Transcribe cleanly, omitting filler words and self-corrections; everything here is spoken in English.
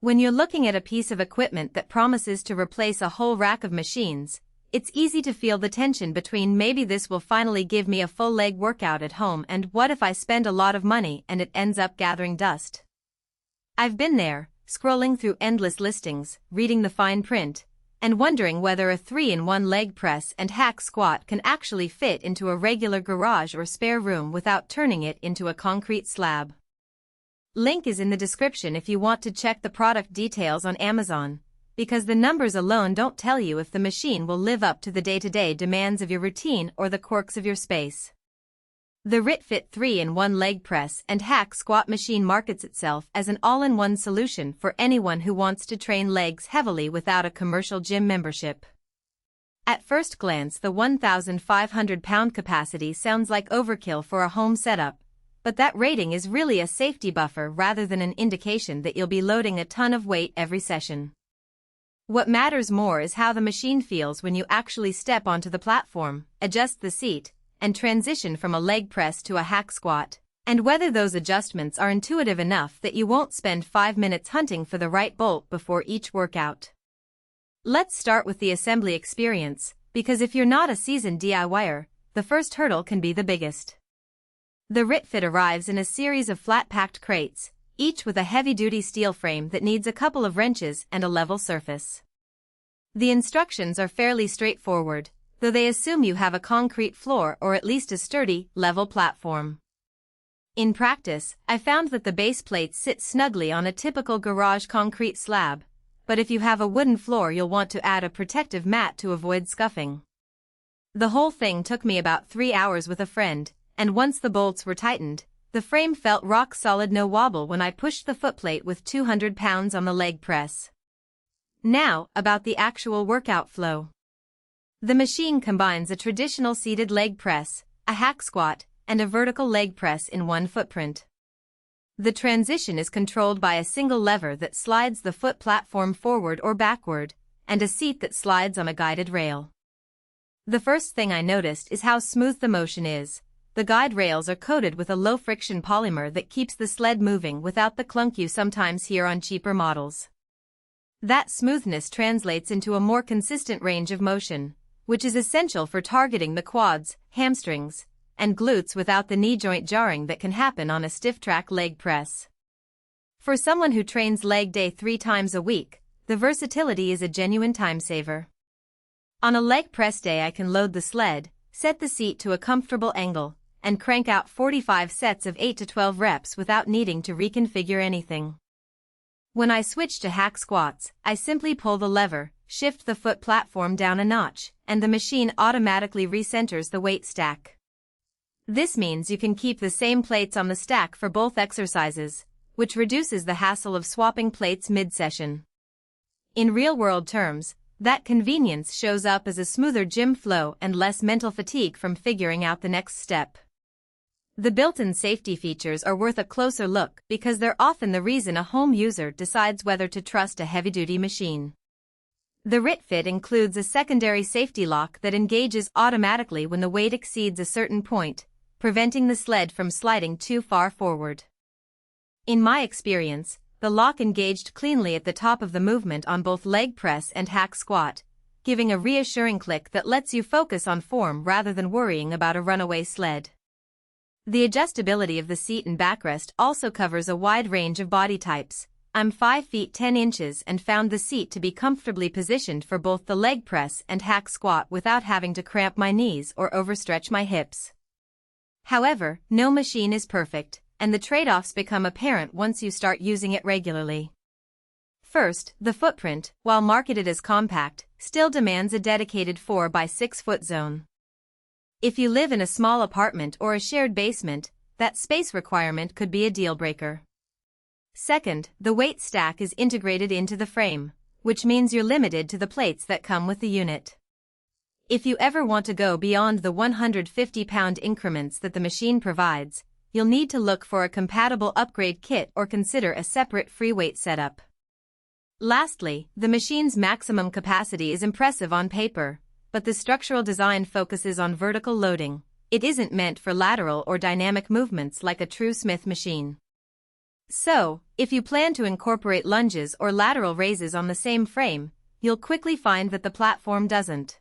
When you're looking at a piece of equipment that promises to replace a whole rack of machines, it's easy to feel the tension between maybe this will finally give me a full leg workout at home and what if I spend a lot of money and it ends up gathering dust. I've been there, scrolling through endless listings, reading the fine print, and wondering whether a 3-in-1 leg press and hack squat can actually fit into a regular garage or spare room without turning it into a concrete slab. Link is in the description if you want to check the product details on Amazon, because the numbers alone don't tell you if the machine will live up to the day-to-day demands of your routine or the quirks of your space. The RitFit 3-in-1 leg press and hack squat machine markets itself as an all-in-one solution for anyone who wants to train legs heavily without a commercial gym membership. At first glance, the 1,500-pound capacity sounds like overkill for a home setup, but that rating is really a safety buffer rather than an indication that you'll be loading a ton of weight every session. What matters more is how the machine feels when you actually step onto the platform, adjust the seat, and transition from a leg press to a hack squat, and whether those adjustments are intuitive enough that you won't spend 5 minutes hunting for the right bolt before each workout. Let's start with the assembly experience, because if you're not a seasoned DIYer, the first hurdle can be the biggest. The RitFit arrives in a series of flat-packed crates, each with a heavy-duty steel frame that needs a couple of wrenches and a level surface. The instructions are fairly straightforward, though they assume you have a concrete floor or at least a sturdy, level platform. In practice, I found that the base plates sit snugly on a typical garage concrete slab, but if you have a wooden floor you'll want to add a protective mat to avoid scuffing. The whole thing took me about 3 hours with a friend, and once the bolts were tightened, the frame felt rock solid, no wobble when I pushed the footplate with 200 pounds on the leg press. Now, about the actual workout flow. The machine combines a traditional seated leg press, a hack squat, and a vertical leg press in one footprint. The transition is controlled by a single lever that slides the foot platform forward or backward, and a seat that slides on a guided rail. The first thing I noticed is how smooth the motion is. The guide rails are coated with a low-friction polymer that keeps the sled moving without the clunk you sometimes hear on cheaper models. That smoothness translates into a more consistent range of motion, which is essential for targeting the quads, hamstrings, and glutes without the knee joint jarring that can happen on a stiff-track leg press. For someone who trains leg day 3 times a week, the versatility is a genuine time saver. On a leg press day I can load the sled, set the seat to a comfortable angle, and crank out 45 sets of 8 to 12 reps without needing to reconfigure anything. When I switch to hack squats, I simply pull the lever, shift the foot platform down a notch, and the machine automatically recenters the weight stack. This means you can keep the same plates on the stack for both exercises, which reduces the hassle of swapping plates mid-session. In real-world terms, that convenience shows up as a smoother gym flow and less mental fatigue from figuring out the next step. The built-in safety features are worth a closer look because they're often the reason a home user decides whether to trust a heavy-duty machine. The RitFit includes a secondary safety lock that engages automatically when the weight exceeds a certain point, preventing the sled from sliding too far forward. In my experience, the lock engaged cleanly at the top of the movement on both leg press and hack squat, giving a reassuring click that lets you focus on form rather than worrying about a runaway sled. The adjustability of the seat and backrest also covers a wide range of body types. I'm 5 feet 10 inches and found the seat to be comfortably positioned for both the leg press and hack squat without having to cramp my knees or overstretch my hips. However, no machine is perfect, and the trade-offs become apparent once you start using it regularly. First, the footprint, while marketed as compact, still demands a dedicated 4 by 6 foot zone. If you live in a small apartment or a shared basement, that space requirement could be a deal-breaker. Second, the weight stack is integrated into the frame, which means you're limited to the plates that come with the unit. If you ever want to go beyond the 150-pound increments that the machine provides, you'll need to look for a compatible upgrade kit or consider a separate free weight setup. Lastly, the machine's maximum capacity is impressive on paper, but the structural design focuses on vertical loading. It isn't meant for lateral or dynamic movements like a true Smith machine. So, If you plan to incorporate lunges or lateral raises on the same frame, you'll quickly find that the platform doesn't.